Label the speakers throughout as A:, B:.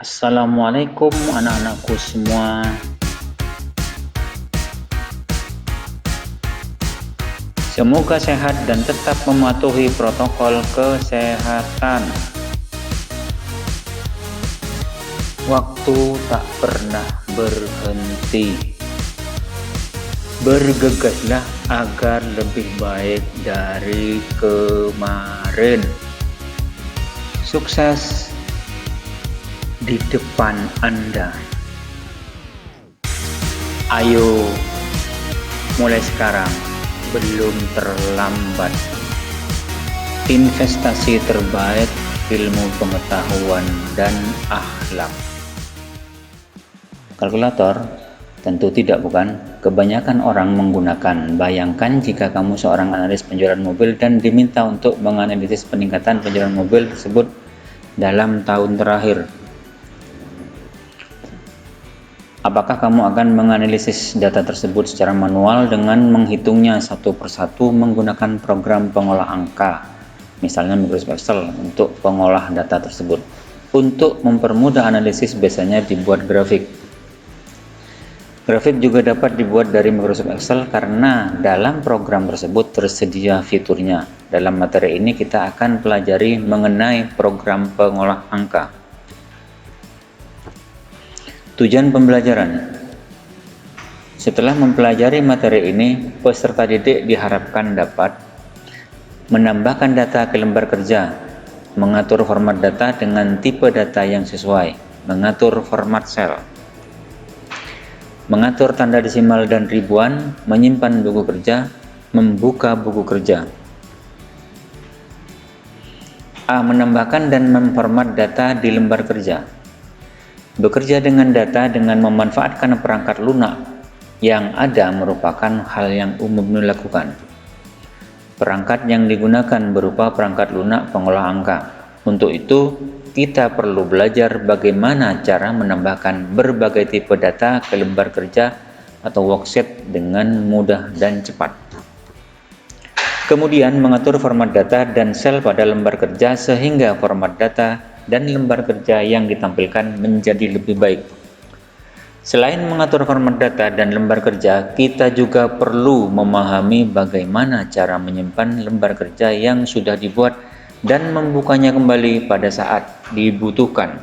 A: Assalamualaikum anak-anakku semua. Semoga sehat dan tetap mematuhi protokol kesehatan. Waktu tak pernah berhenti. Bergegaslah agar lebih baik dari kemarin. Sukses di depan Anda. Ayo, mulai sekarang, belum terlambat. Investasi terbaik, ilmu pengetahuan dan akhlak. Kalkulator? Tentu tidak, bukan? Kebanyakan orang menggunakan. Bayangkan jika kamu seorang analis penjualan mobil dan diminta untuk menganalisis peningkatan penjualan mobil tersebut dalam tahun terakhir. Apakah kamu akan menganalisis data tersebut secara manual dengan menghitungnya satu persatu menggunakan program pengolah angka, misalnya Microsoft Excel, untuk pengolah data tersebut? Untuk mempermudah analisis biasanya dibuat grafik. Grafik juga dapat dibuat dari Microsoft Excel karena dalam program tersebut tersedia fiturnya. Dalam materi ini kita akan pelajari mengenai program pengolah angka. Tujuan pembelajaran. Setelah mempelajari materi ini, peserta didik diharapkan dapat menambahkan data ke lembar kerja, mengatur format data dengan tipe data yang sesuai, mengatur format sel, mengatur tanda desimal dan ribuan, menyimpan buku kerja, membuka buku kerja. A. Menambahkan dan memformat data di lembar kerja. Bekerja dengan data dengan memanfaatkan perangkat lunak yang ada merupakan hal yang umum dilakukan. Perangkat yang digunakan berupa perangkat lunak pengolah angka. Untuk itu, kita perlu belajar bagaimana cara menambahkan berbagai tipe data ke lembar kerja atau worksheet dengan mudah dan cepat. Kemudian mengatur format data dan sel pada lembar kerja sehingga format data dan lembar kerja yang ditampilkan menjadi lebih baik. Selain mengatur format data dan lembar kerja, kita juga perlu memahami bagaimana cara menyimpan lembar kerja yang sudah dibuat dan membukanya kembali pada saat dibutuhkan.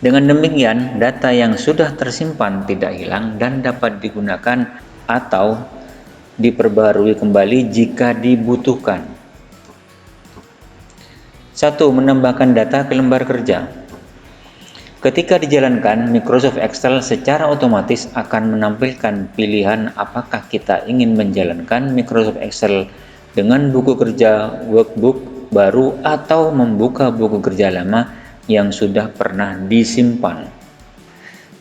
A: Dengan demikian, data yang sudah tersimpan tidak hilang dan dapat digunakan atau diperbarui kembali jika dibutuhkan. 1. Menambahkan data ke lembar kerja. Ketika dijalankan, Microsoft Excel secara otomatis akan menampilkan pilihan apakah kita ingin menjalankan Microsoft Excel dengan buku kerja workbook baru atau membuka buku kerja lama yang sudah pernah disimpan.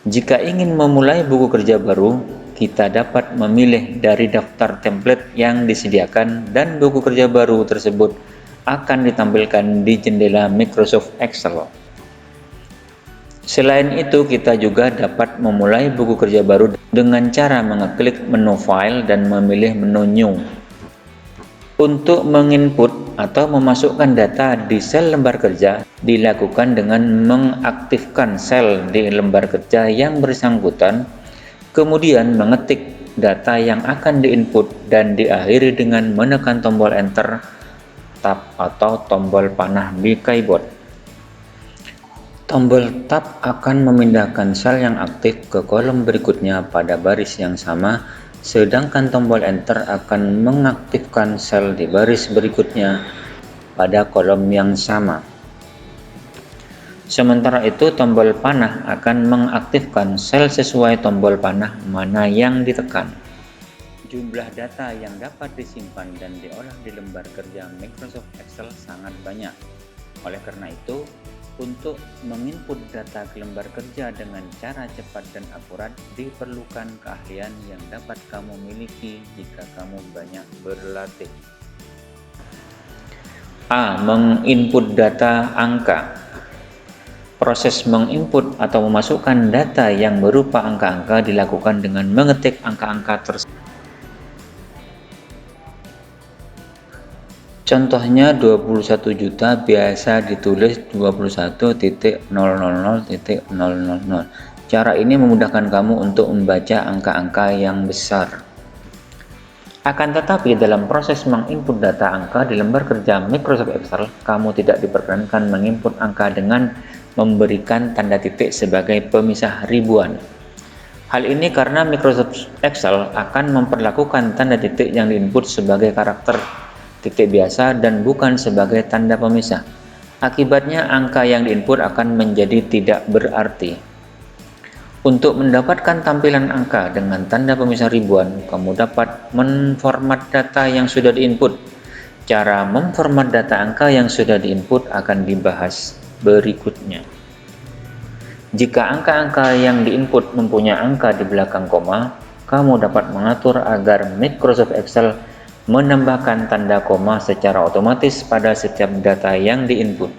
A: Jika ingin memulai buku kerja baru, kita dapat memilih dari daftar template yang disediakan dan buku kerja baru tersebut akan ditampilkan di jendela Microsoft Excel. Selain itu, kita juga dapat memulai buku kerja baru dengan cara mengeklik menu File dan memilih menu New. Untuk menginput atau memasukkan data di sel lembar kerja dilakukan dengan mengaktifkan sel di lembar kerja yang bersangkutan, kemudian mengetik data yang akan diinput dan diakhiri dengan menekan tombol Enter, Tab atau tombol panah di keyboard. Tombol Tab akan memindahkan sel yang aktif ke kolom berikutnya pada baris yang sama, sedangkan tombol Enter akan mengaktifkan sel di baris berikutnya pada kolom yang sama. Sementara itu, tombol panah akan mengaktifkan sel sesuai tombol panah mana yang ditekan. Jumlah data yang dapat disimpan dan diolah di lembar kerja Microsoft Excel sangat banyak. Oleh karena itu, untuk menginput data ke lembar kerja dengan cara cepat dan akurat diperlukan keahlian yang dapat kamu miliki jika kamu banyak berlatih. A. Menginput data angka. Proses menginput atau memasukkan data yang berupa angka-angka dilakukan dengan mengetik angka-angka tersebut Contohnya 21 juta biasa ditulis 21.000.000. Cara ini memudahkan kamu untuk membaca angka-angka yang besar. Akan tetapi dalam proses menginput data angka di lembar kerja Microsoft Excel, kamu tidak diperkenankan menginput angka dengan memberikan tanda titik sebagai pemisah ribuan. Hal ini karena Microsoft Excel akan memperlakukan tanda titik yang diinput sebagai karakter titik biasa dan bukan sebagai tanda pemisah. Akibatnya angka yang diinput akan menjadi tidak berarti. Untuk mendapatkan tampilan angka dengan tanda pemisah ribuan, kamu dapat memformat data yang sudah diinput. Cara memformat data angka yang sudah diinput akan dibahas berikutnya. Jika angka-angka yang diinput mempunyai angka di belakang koma, kamu dapat mengatur agar Microsoft Excel menambahkan tanda koma secara otomatis pada setiap data yang diinput.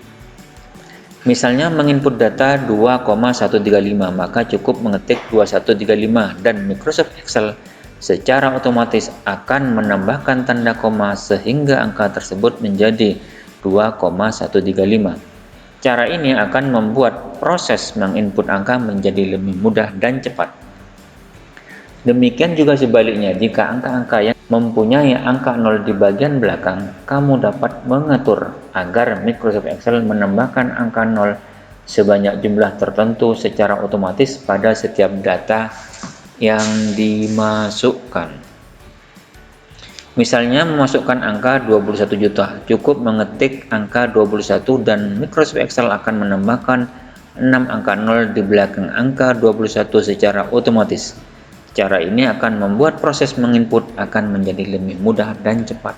A: Misalnya menginput data 2,135, maka cukup mengetik 2135 dan Microsoft Excel secara otomatis akan menambahkan tanda koma sehingga angka tersebut menjadi 2,135. Cara ini akan membuat proses menginput angka menjadi lebih mudah dan cepat. Demikian juga sebaliknya, jika angka-angka yang mempunyai angka 0 di bagian belakang, kamu dapat mengatur agar Microsoft Excel menambahkan angka 0 sebanyak jumlah tertentu secara otomatis pada setiap data yang dimasukkan. Misalnya memasukkan angka 21 juta, cukup mengetik angka 21 dan Microsoft Excel akan menambahkan 6 angka 0 di belakang angka 21 secara otomatis. Cara ini akan membuat proses menginput akan menjadi lebih mudah dan cepat.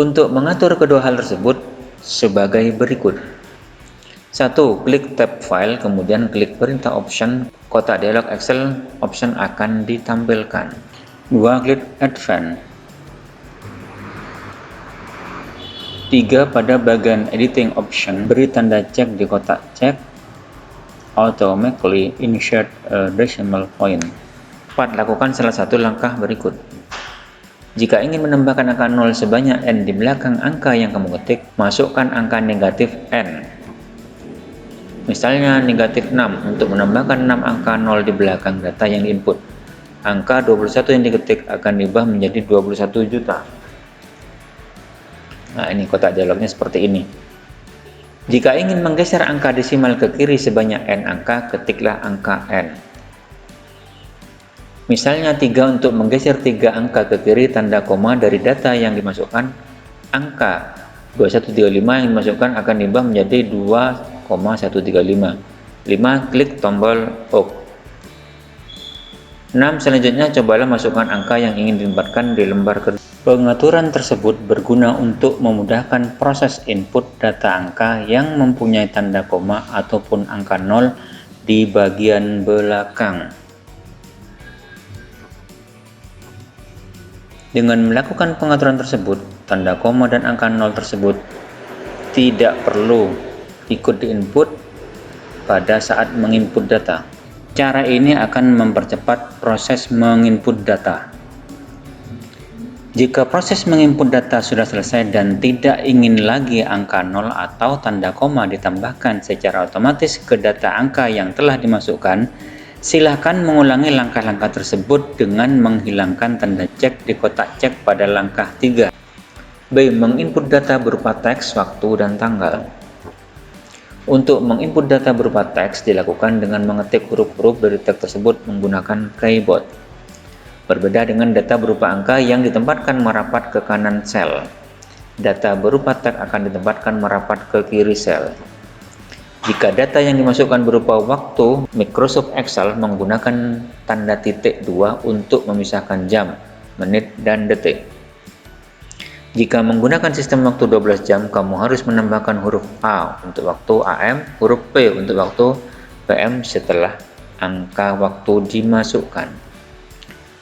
A: Untuk mengatur kedua hal tersebut sebagai berikut. 1. Klik tab file, kemudian klik perintah option, kotak dialog Excel option akan ditampilkan. 2. Klik advance. 3. Pada bagian editing option, beri tanda cek di kotak cek automatically insert a decimal point. 4. Lakukan salah satu langkah berikut. Jika ingin menambahkan angka 0 sebanyak n di belakang angka yang kamu ketik, masukkan angka negatif n. Misalnya negatif 6 untuk menambahkan 6 angka 0 di belakang data yang diinput. Angka 21 yang diketik akan diubah menjadi 21 juta. Nah, ini kotak dialognya seperti ini. Jika ingin menggeser angka desimal ke kiri sebanyak n angka, ketiklah angka n. Misalnya 3 untuk menggeser 3 angka ke kiri, tanda koma dari data yang dimasukkan, angka 2135 yang dimasukkan akan diubah menjadi 2,135. 5. Klik tombol OK. 6. Selanjutnya cobalah masukkan angka yang ingin ditempatkan di lembar kerja. Pengaturan tersebut berguna untuk memudahkan proses input data angka yang mempunyai tanda koma ataupun angka 0 di bagian belakang. Dengan melakukan pengaturan tersebut, tanda koma dan angka 0 tersebut tidak perlu ikut diinput pada saat menginput data. Cara ini akan mempercepat proses menginput data. Jika proses menginput data sudah selesai dan tidak ingin lagi angka 0 atau tanda koma ditambahkan secara otomatis ke data angka yang telah dimasukkan, silakan mengulangi langkah-langkah tersebut dengan menghilangkan tanda cek di kotak cek pada langkah 3. B. Menginput data berupa teks, waktu, dan tanggal. Untuk menginput data berupa teks dilakukan dengan mengetik huruf-huruf dari teks tersebut menggunakan keyboard. Berbeda dengan data berupa angka yang ditempatkan merapat ke kanan sel. Data berupa teks akan ditempatkan merapat ke kiri sel. Jika data yang dimasukkan berupa waktu, Microsoft Excel menggunakan tanda titik 2 untuk memisahkan jam, menit, dan detik. Jika menggunakan sistem waktu 12 jam, kamu harus menambahkan huruf A untuk waktu AM, huruf P untuk waktu PM setelah angka waktu dimasukkan.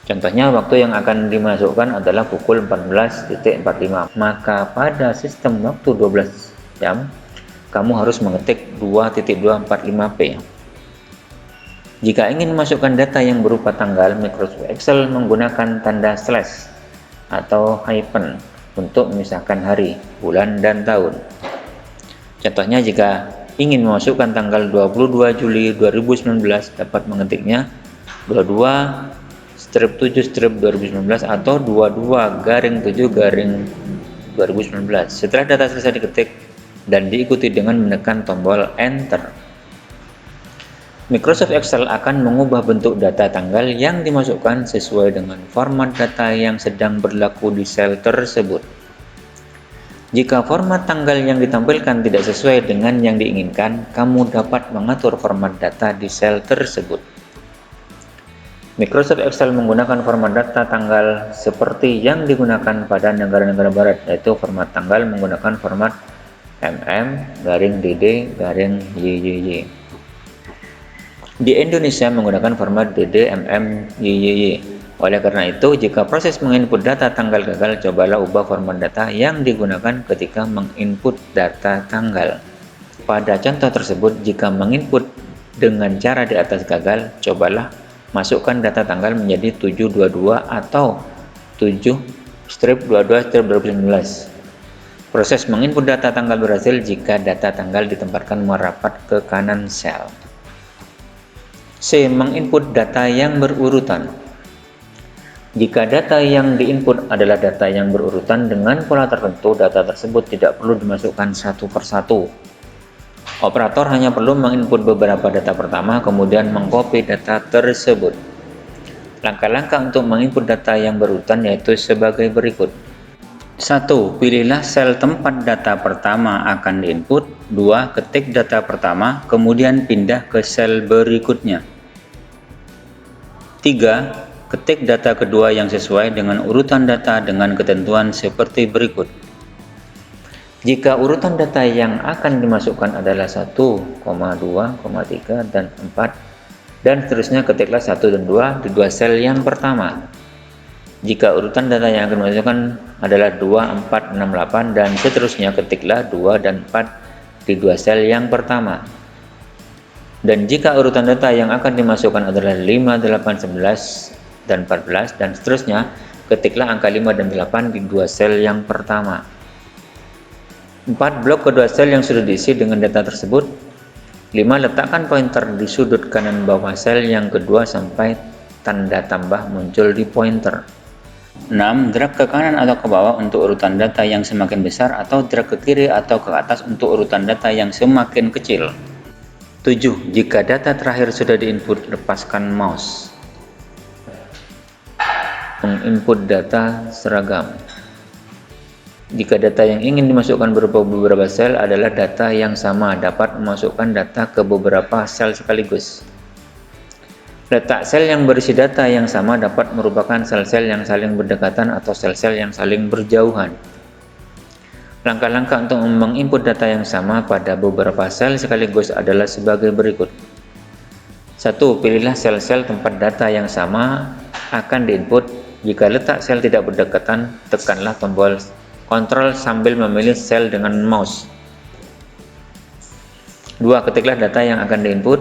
A: Contohnya, waktu yang akan dimasukkan adalah pukul 14.45. Maka pada sistem waktu 12 jam, kamu harus mengetik 2.245p. Jika ingin memasukkan data yang berupa tanggal, Microsoft Excel menggunakan tanda slash atau hyphen. untuk memisahkan hari, bulan, dan tahun. Contohnya jika ingin memasukkan tanggal 22 Juli 2019 dapat mengetiknya 22 strip 7 strip 2019 atau 22 garing 7 garing 2019. Setelah data selesai diketik dan diikuti dengan menekan tombol Enter, Microsoft Excel akan mengubah bentuk data tanggal yang dimasukkan sesuai dengan format data yang sedang berlaku di sel tersebut. Jika format tanggal yang ditampilkan tidak sesuai dengan yang diinginkan, kamu dapat mengatur format data di sel tersebut. Microsoft Excel menggunakan format data tanggal seperti yang digunakan pada negara-negara barat, yaitu format tanggal menggunakan format MM-DD-YYY. Di Indonesia menggunakan format DD-MM-YYY. Oleh karena itu, jika proses menginput data tanggal gagal, cobalah ubah format data yang digunakan ketika menginput data tanggal. Pada contoh tersebut, jika menginput dengan cara di atas gagal, cobalah masukkan data tanggal menjadi 722 atau 7-22-2019. Proses menginput data tanggal berhasil jika data tanggal ditempatkan merapat ke kanan sel. C. Menginput data yang berurutan. Jika data yang diinput adalah data yang berurutan dengan pola tertentu, data tersebut tidak perlu dimasukkan satu persatu. Operator hanya perlu menginput beberapa data pertama, kemudian mengcopy data tersebut. Langkah-langkah untuk menginput data yang berurutan yaitu sebagai berikut. 1. Pilihlah sel tempat data pertama akan diinput. 2. Ketik data pertama, kemudian pindah ke sel berikutnya. 3. Ketik data kedua yang sesuai dengan urutan data dengan ketentuan seperti berikut. Jika urutan data yang akan dimasukkan adalah 1, 2, 3, dan 4, dan seterusnya, ketiklah 1 dan 2 di dua sel yang pertama. Jika urutan data yang akan dimasukkan adalah 2, 4, 6, 8, dan seterusnya, ketiklah 2 dan 4 di dua sel yang pertama. Dan jika urutan data yang akan dimasukkan adalah 5, 8, 11, dan 14, dan seterusnya, ketiklah angka 5 dan 8 di dua sel yang pertama. 4. Blok kedua sel yang sudah diisi dengan data tersebut. 5. Letakkan pointer di sudut kanan bawah sel yang kedua sampai tanda tambah muncul di pointer. 6. Drag ke kanan atau ke bawah untuk urutan data yang semakin besar, atau drag ke kiri atau ke atas untuk urutan data yang semakin kecil. 7. Jika data terakhir sudah diinput, lepaskan mouse. Menginput data seragam. Jika data yang ingin dimasukkan berupa beberapa sel adalah data yang sama, dapat memasukkan data ke beberapa sel sekaligus. Letak sel yang berisi data yang sama dapat merupakan sel-sel yang saling berdekatan atau sel-sel yang saling berjauhan. Langkah-langkah untuk menginput data yang sama pada beberapa sel sekaligus adalah sebagai berikut. 1. Pilihlah sel-sel tempat data yang sama akan diinput. Jika letak sel tidak berdekatan, tekanlah tombol Ctrl sambil memilih sel dengan mouse. 2. Ketiklah data yang akan diinput.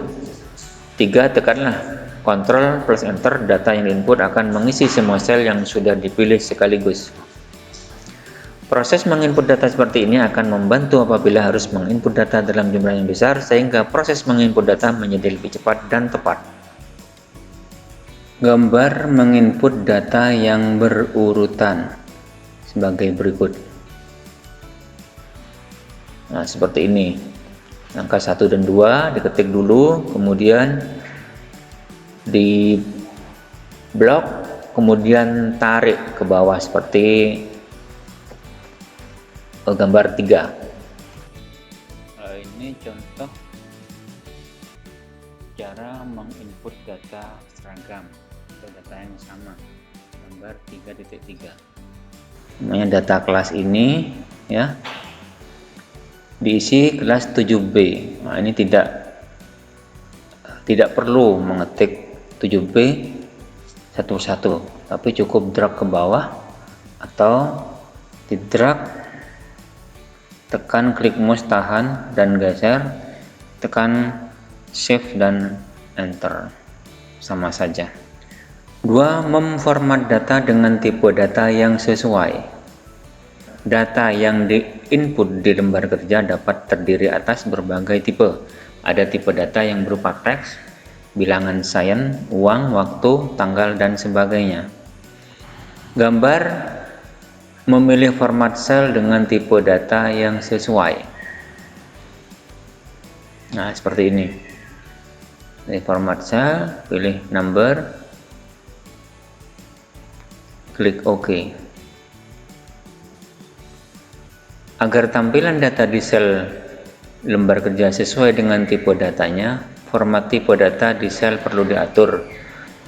A: 3. Tekanlah Ctrl plus Enter. Data yang diinput akan mengisi semua sel yang sudah dipilih sekaligus. Proses menginput data seperti ini akan membantu apabila harus menginput data dalam jumlah yang besar, sehingga proses menginput data menjadi lebih cepat dan tepat. Gambar menginput data yang berurutan sebagai berikut. Nah, seperti ini. Angka 1 dan 2 diketik dulu, kemudian di blok, kemudian tarik ke bawah seperti gambar 3. Ini contoh cara menginput data seragam atau data yang sama, gambar 3.3. Namanya data kelas ini ya, diisi kelas 7B. Nah, ini tidak perlu mengetik 7B satu-satu, tapi cukup drag ke bawah atau di drag, tekan klik mouse tahan dan geser, tekan shift dan enter, sama saja. 2. Memformat data dengan tipe data yang sesuai. Data yang diinput di lembar kerja dapat terdiri atas berbagai tipe. Ada tipe data yang berupa teks, bilangan sains, uang, waktu, tanggal, dan sebagainya. Gambar memilih format sel dengan tipe data yang sesuai. Nah, seperti ini. Di format sel, pilih number, klik OK. Agar tampilan data di sel lembar kerja sesuai dengan tipe datanya, format tipe data di sel perlu diatur.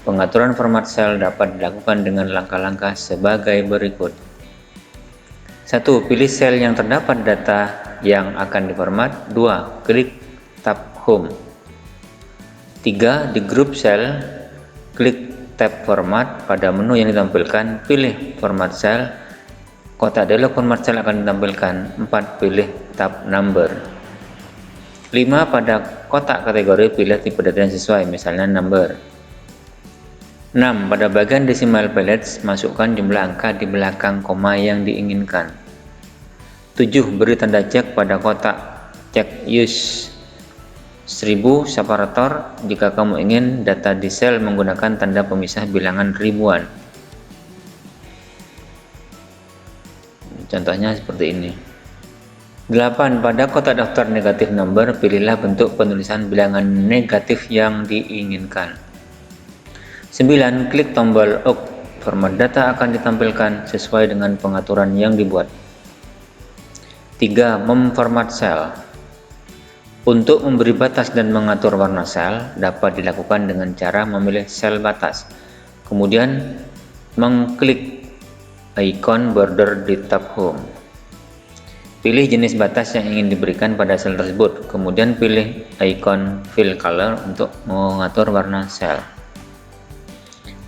A: Pengaturan format sel dapat dilakukan dengan langkah-langkah sebagai berikut. 1. Pilih sel yang terdapat data yang akan diformat. 2. Klik tab Home. 3. Di grup sel, klik tab Format. Pada menu yang ditampilkan, pilih Format Sel. Kotak dialog format sel akan ditampilkan. 4. Pilih tab Number. 5. Pada kotak kategori, pilih tipe data yang sesuai, misalnya Number. 6. Pada bagian decimal places, masukkan jumlah angka di belakang koma yang diinginkan. 7. Beri tanda cek pada kotak cek use 1000 separator jika kamu ingin data di sel menggunakan tanda pemisah bilangan ribuan. Contohnya seperti ini. 8. Pada kotak daftar negatif number, pilihlah bentuk penulisan bilangan negatif yang diinginkan. 9. Klik tombol OK. Format data akan ditampilkan sesuai dengan pengaturan yang dibuat. 3. Memformat sel. Untuk memberi batas dan mengatur warna sel dapat dilakukan dengan cara memilih sel batas, kemudian mengklik ikon border di tab Home. Pilih jenis batas yang ingin diberikan pada sel tersebut, kemudian pilih ikon Fill Color untuk mengatur warna sel.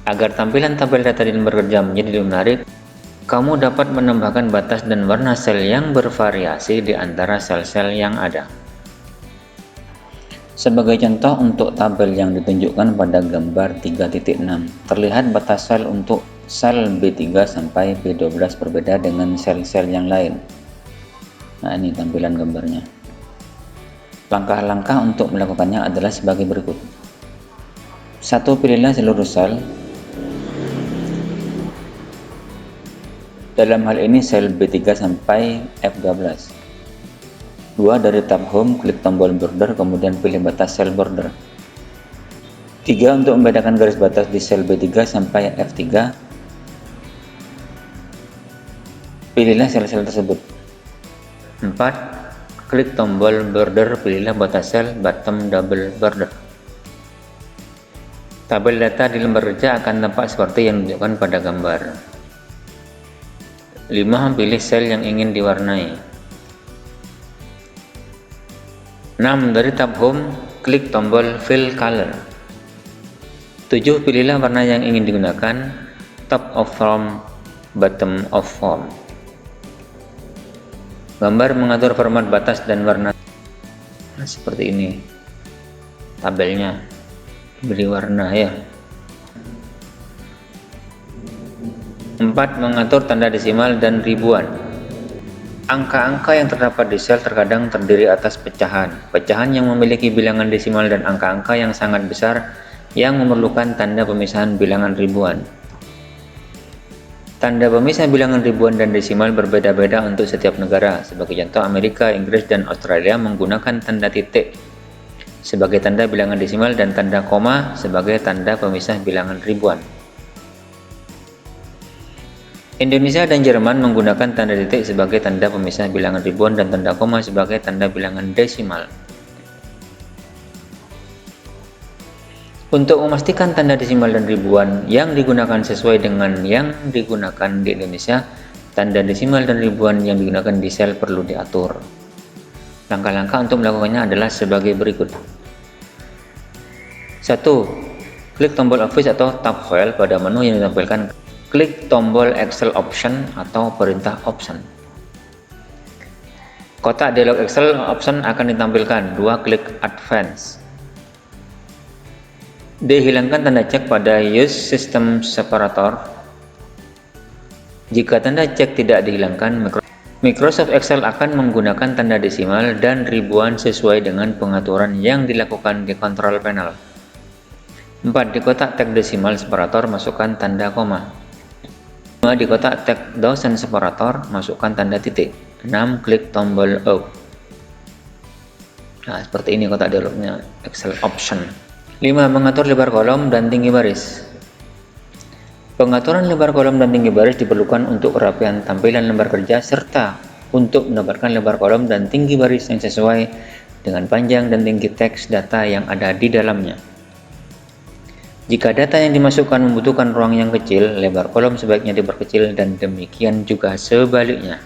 A: Agar tampilan tabel data di lembar kerja menjadi lebih menarik, kamu dapat menambahkan batas dan warna sel yang bervariasi di antara sel-sel yang ada. Sebagai contoh, untuk tabel yang ditunjukkan pada gambar 3.6, terlihat batas sel untuk sel B3 sampai B12 berbeda dengan sel-sel yang lain. Nah, ini tampilan gambarnya. Langkah-langkah untuk melakukannya adalah sebagai berikut. 1. Pilihlah seluruh sel. Dalam hal ini sel B3 sampai F12. 2. Dari tab Home, klik tombol border, kemudian pilih batas sel border. 3. Untuk membedakan garis batas di sel B3 sampai F3, pilihlah sel-sel tersebut. 4. Klik tombol border, pilihlah batas sel bottom double border. Tabel data di lembar kerja akan tampak seperti yang ditunjukkan pada gambar. 5. Pilih sel yang ingin diwarnai. 6. Dari tab Home, klik tombol Fill Color. 7. Pilihlah warna yang ingin digunakan, top of form, bottom of form. Gambar mengatur format batas dan warna. Nah, seperti ini tabelnya, beri warna ya. 4. Mengatur tanda desimal dan ribuan. Angka-angka yang terdapat di sel terkadang terdiri atas pecahan. Pecahan yang memiliki bilangan desimal dan angka-angka yang sangat besar yang memerlukan tanda pemisahan bilangan ribuan. Tanda pemisah bilangan ribuan dan desimal berbeda-beda untuk setiap negara. Sebagai contoh, Amerika, Inggris, dan Australia menggunakan tanda titik sebagai tanda bilangan desimal dan tanda koma sebagai tanda pemisah bilangan ribuan. Indonesia dan Jerman menggunakan tanda titik sebagai tanda pemisah bilangan ribuan dan tanda koma sebagai tanda bilangan desimal. Untuk memastikan tanda desimal dan ribuan yang digunakan sesuai dengan yang digunakan di Indonesia, tanda desimal dan ribuan yang digunakan di sel perlu diatur. Langkah-langkah untuk melakukannya adalah sebagai berikut. 1. Klik tombol Office atau tab File pada menu yang ditampilkan. Klik tombol Excel Option atau perintah Option. Kotak dialog Excel Option akan ditampilkan. 2. Klik Advance. Dihilangkan tanda cek pada Use System Separator. Jika tanda cek tidak dihilangkan, Microsoft Excel akan menggunakan tanda desimal dan ribuan sesuai dengan pengaturan yang dilakukan di kontrol panel. 4. Di kotak teks desimal separator masukkan tanda koma. 5. Di kotak teks dosen separator masukkan tanda titik. 6. Klik tombol O. Nah, seperti ini kotak dialognya Excel option. 5. Mengatur lebar kolom dan tinggi baris. Pengaturan lebar kolom dan tinggi baris diperlukan untuk kerapian tampilan lembar kerja serta untuk mendapatkan lebar kolom dan tinggi baris yang sesuai dengan panjang dan tinggi teks data yang ada di dalamnya. Jika data yang dimasukkan membutuhkan ruang yang kecil, lebar kolom sebaiknya diperkecil dan demikian juga sebaliknya.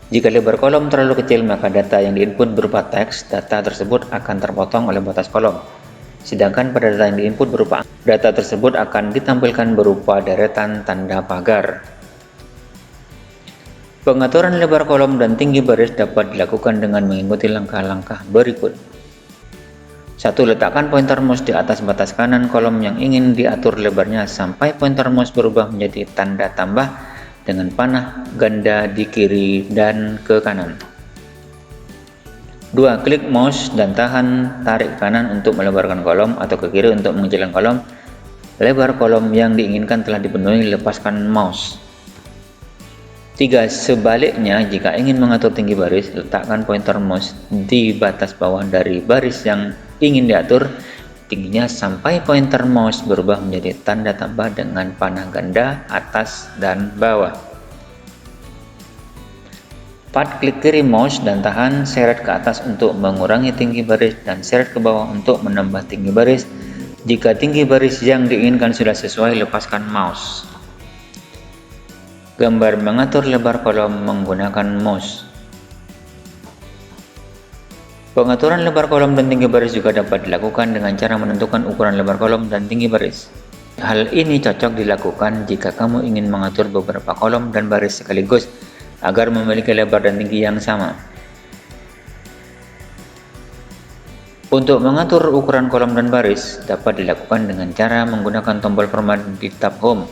A: Jika lebar kolom terlalu kecil, maka data yang diinput berupa teks, data tersebut akan terpotong oleh batas kolom. Sedangkan pada data yang diinput berupa data tersebut akan ditampilkan berupa deretan tanda pagar. Pengaturan lebar kolom dan tinggi baris dapat dilakukan dengan mengikuti langkah-langkah berikut. 1. Letakkan pointer mouse di atas batas kanan kolom yang ingin diatur lebarnya sampai pointer mouse berubah menjadi tanda tambah dengan panah ganda di kiri dan ke kanan. 2. Klik mouse dan tarik kanan untuk melebarkan kolom atau ke kiri untuk mengecilkan kolom. Lebar kolom yang diinginkan telah dipenuhi, lepaskan mouse. 3. Sebaliknya, jika ingin mengatur tinggi baris, letakkan pointer mouse di batas bawah dari baris yang ingin diatur tingginya sampai pointer mouse berubah menjadi tanda tambah dengan panah ganda atas dan bawah. 4. Klik kiri mouse dan tahan seret ke atas untuk mengurangi tinggi baris dan seret ke bawah untuk menambah tinggi baris. Jika tinggi baris yang diinginkan sudah sesuai, lepaskan mouse. Gambar mengatur lebar kolom menggunakan mouse. Pengaturan lebar kolom dan tinggi baris juga dapat dilakukan dengan cara menentukan ukuran lebar kolom dan tinggi baris. Hal ini cocok dilakukan jika kamu ingin mengatur beberapa kolom dan baris sekaligus agar memiliki lebar dan tinggi yang sama. Untuk mengatur ukuran kolom dan baris dapat dilakukan dengan cara menggunakan tombol format di tab Home.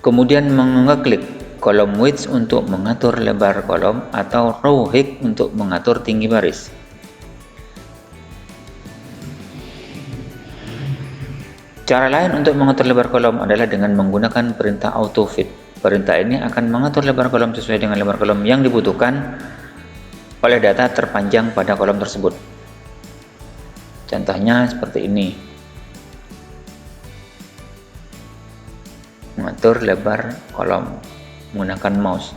A: Kemudian mengeklik kolom width untuk mengatur lebar kolom atau row height untuk mengatur tinggi baris. Cara lain untuk mengatur lebar kolom adalah dengan menggunakan perintah AutoFit. Perintah ini akan mengatur lebar kolom sesuai dengan lebar kolom yang dibutuhkan oleh data terpanjang pada kolom tersebut. Contohnya seperti ini. Mengatur lebar kolom menggunakan mouse.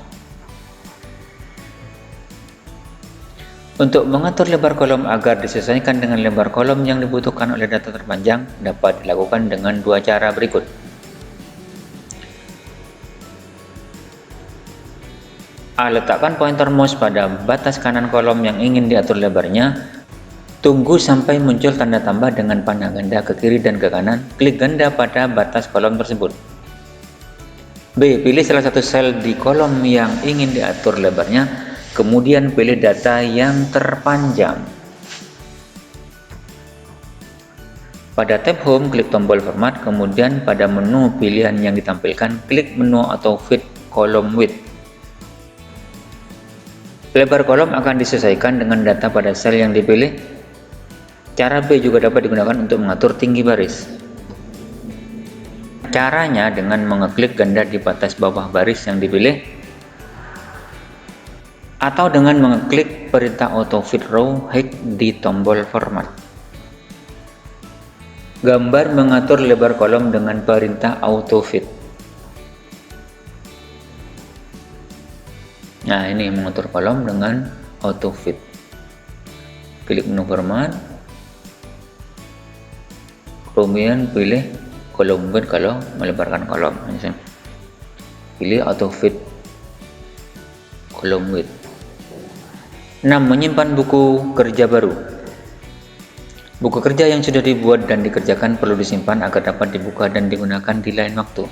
A: Untuk mengatur lebar kolom agar disesuaikan dengan lebar kolom yang dibutuhkan oleh data terpanjang dapat dilakukan dengan dua cara berikut. A. Letakkan pointer mouse pada batas kanan kolom yang ingin diatur lebarnya. Tunggu sampai muncul tanda tambah dengan panah ganda ke kiri dan ke kanan. Klik ganda pada batas kolom tersebut. B. Pilih salah satu sel di kolom yang ingin diatur lebarnya, kemudian pilih data yang terpanjang. Pada tab Home, klik tombol Format, kemudian pada menu pilihan yang ditampilkan, klik menu atau Fit Column Width. Lebar kolom akan disesuaikan dengan data pada sel yang dipilih. Cara B juga dapat digunakan untuk mengatur tinggi baris. Caranya dengan mengeklik ganda di batas bawah baris yang dipilih, atau dengan mengeklik perintah AutoFit Row Height di tombol Format. Gambar mengatur lebar kolom dengan perintah AutoFit. Nah, ini mengatur kolom dengan AutoFit. Klik menu Format, kemudian pilih kolom width kalau melebarkan kolom. Pilih AutoFit kolom width. 6. Menyimpan buku kerja baru. Buku kerja yang sudah dibuat dan dikerjakan perlu disimpan agar dapat dibuka dan digunakan di lain waktu.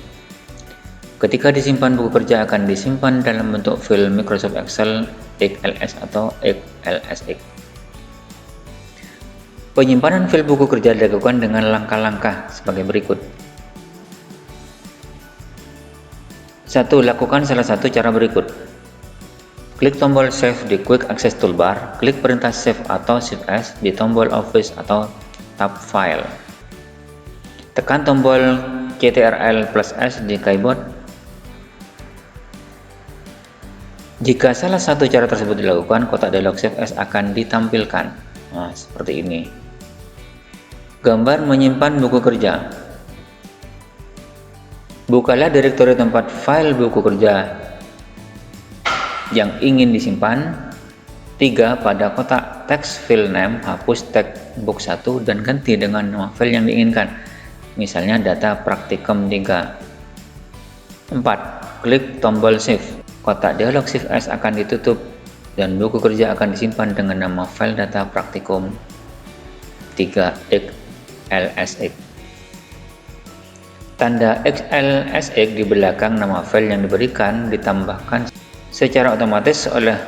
A: Ketika disimpan, buku kerja akan disimpan dalam bentuk file Microsoft Excel XLS atau XLSX. Penyimpanan file buku kerja dilakukan dengan langkah-langkah sebagai berikut. 1. Lakukan salah satu cara berikut. Klik tombol Save di Quick Access Toolbar, klik perintah Save atau Shift S di tombol Office atau tab File. Tekan tombol Ctrl+S di keyboard. Jika salah satu cara tersebut dilakukan, kotak dialog Save As akan ditampilkan. Nah, seperti ini. Gambar menyimpan buku kerja. Bukalah direktori tempat file buku kerja yang ingin disimpan. 3. Pada kotak text file name, hapus textbook 1 dan ganti dengan nama file yang diinginkan. Misalnya data praktikum 3. 4. Klik tombol Save. Kotak dialog Shift S akan ditutup dan buku kerja akan disimpan dengan nama file data praktikum 3 XLSX. Tanda XLSX di belakang nama file yang diberikan ditambahkan secara otomatis oleh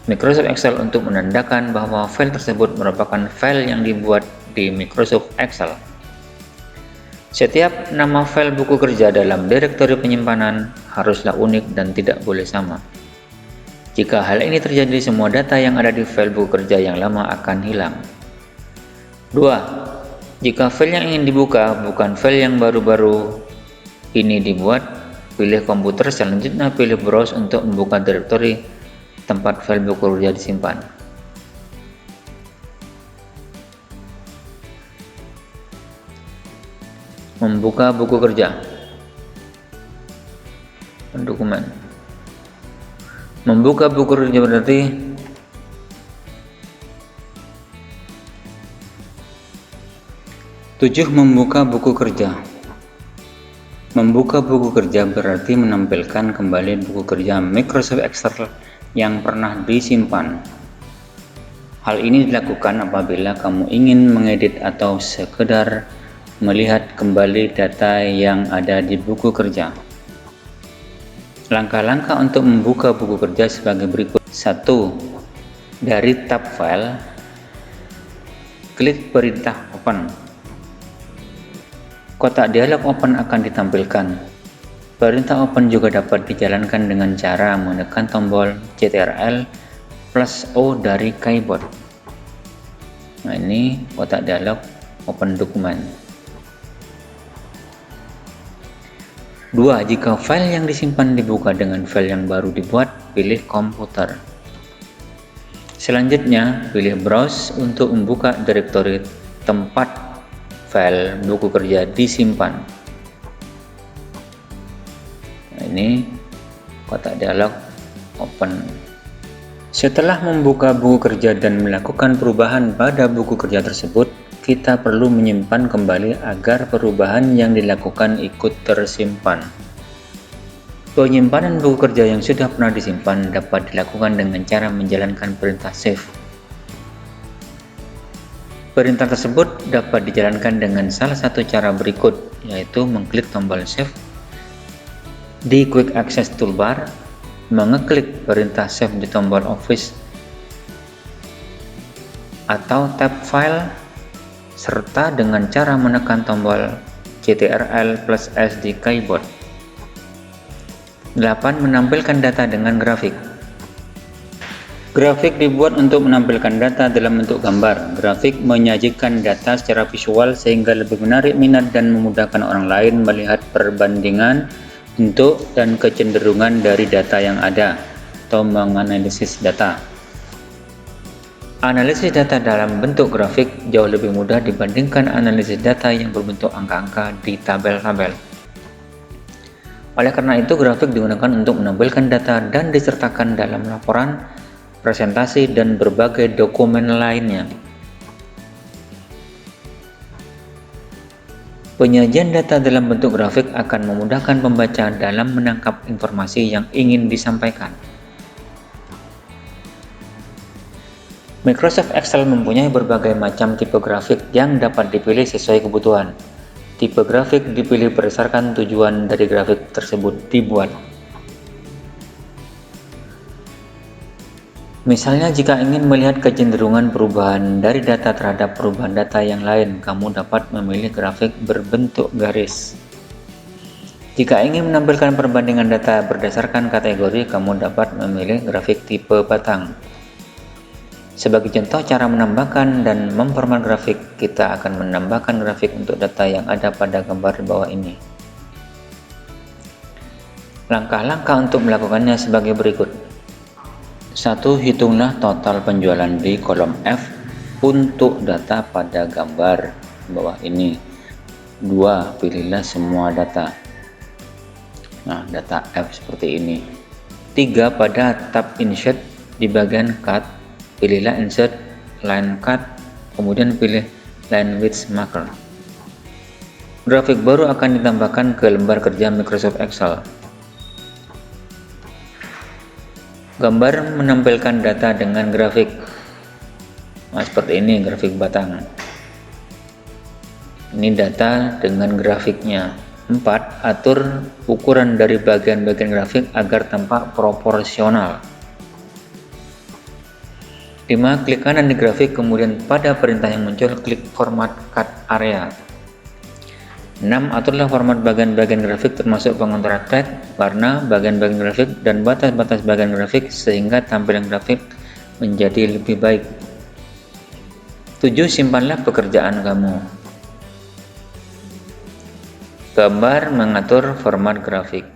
A: Microsoft Excel untuk menandakan bahwa file tersebut merupakan file yang dibuat di Microsoft Excel. Setiap nama file buku kerja dalam direktori penyimpanan haruslah unik dan tidak boleh sama. Jika hal ini terjadi, semua data yang ada di file buku kerja yang lama akan hilang. 2. Jika file yang ingin dibuka bukan file yang baru-baru ini dibuat, pilih komputer, selanjutnya pilih Browse untuk membuka direktori tempat file buku kerja disimpan. Membuka buku kerja. Dokumen. Membuka buku kerja berarti membuka buku kerja. Membuka buku kerja berarti menampilkan kembali buku kerja Microsoft Excel yang pernah disimpan. Hal ini dilakukan apabila kamu ingin mengedit atau sekedar melihat kembali data yang ada di buku kerja. Langkah-langkah untuk membuka buku kerja sebagai berikut. 1. Dari tab File, klik perintah Open. Kotak dialog Open akan ditampilkan. Perintah Open juga dapat dijalankan dengan cara menekan tombol Ctrl+O dari keyboard. Nah, ini kotak dialog Open dokumen. 2. Jika file yang disimpan dibuka dengan file yang baru dibuat, pilih komputer. Selanjutnya, pilih Browse untuk membuka direktori tempat file buku kerja disimpan. Nah, ini kotak dialog Open. Setelah membuka buku kerja dan melakukan perubahan pada buku kerja tersebut, kita perlu menyimpan kembali agar perubahan yang dilakukan ikut tersimpan. Penyimpanan buku kerja yang sudah pernah disimpan dapat dilakukan dengan cara menjalankan perintah Save. Perintah tersebut dapat dijalankan dengan salah satu cara berikut, yaitu mengklik tombol Save di Quick Access Toolbar, mengeklik perintah Save di tombol Office atau tab File, serta dengan cara menekan tombol Ctrl+S di keyboard. 8. Menampilkan data dengan grafik. Grafik dibuat untuk menampilkan data dalam bentuk gambar. Grafik menyajikan data secara visual sehingga lebih menarik minat dan memudahkan orang lain melihat perbandingan bentuk dan kecenderungan dari data yang ada atau menganalisis data. Analisis data dalam bentuk grafik jauh lebih mudah dibandingkan analisis data yang berbentuk angka-angka di tabel-tabel. Oleh karena itu, grafik digunakan untuk menampilkan data dan disertakan dalam laporan, presentasi, dan berbagai dokumen lainnya. Penyajian data dalam bentuk grafik akan memudahkan pembaca dalam menangkap informasi yang ingin disampaikan. Microsoft Excel mempunyai berbagai macam tipe grafik yang dapat dipilih sesuai kebutuhan. Tipe grafik dipilih berdasarkan tujuan dari grafik tersebut dibuat. Misalnya, jika ingin melihat kecenderungan perubahan dari data terhadap perubahan data yang lain, kamu dapat memilih grafik berbentuk garis. Jika ingin menampilkan perbandingan data berdasarkan kategori, kamu dapat memilih grafik tipe batang. Sebagai contoh cara menambahkan dan memformat grafik, kita akan menambahkan grafik untuk data yang ada pada gambar di bawah ini. Langkah-langkah untuk melakukannya sebagai berikut. 1. Hitunglah total penjualan di kolom F untuk data pada gambar di bawah ini. 2. Pilihlah semua data. Nah, data F seperti ini. 3. Pada tab Insert di bagian Cut, pilihlah Insert Line Cut, kemudian pilih Line Width Marker. Grafik baru akan ditambahkan ke lembar kerja Microsoft Excel. Gambar menampilkan data dengan grafik. Nah, seperti ini grafik batang. Ini data dengan grafiknya. 4. Atur ukuran dari bagian-bagian grafik agar tampak proporsional. 5. Klik kanan di grafik, kemudian pada perintah yang muncul, klik Format Cut Area. 6. Aturlah format bagian-bagian grafik termasuk pengontrol teks, warna, bagian-bagian grafik, dan batas-batas bagian grafik sehingga tampilan grafik menjadi lebih baik. 7. Simpanlah pekerjaan kamu. Gambar mengatur format grafik.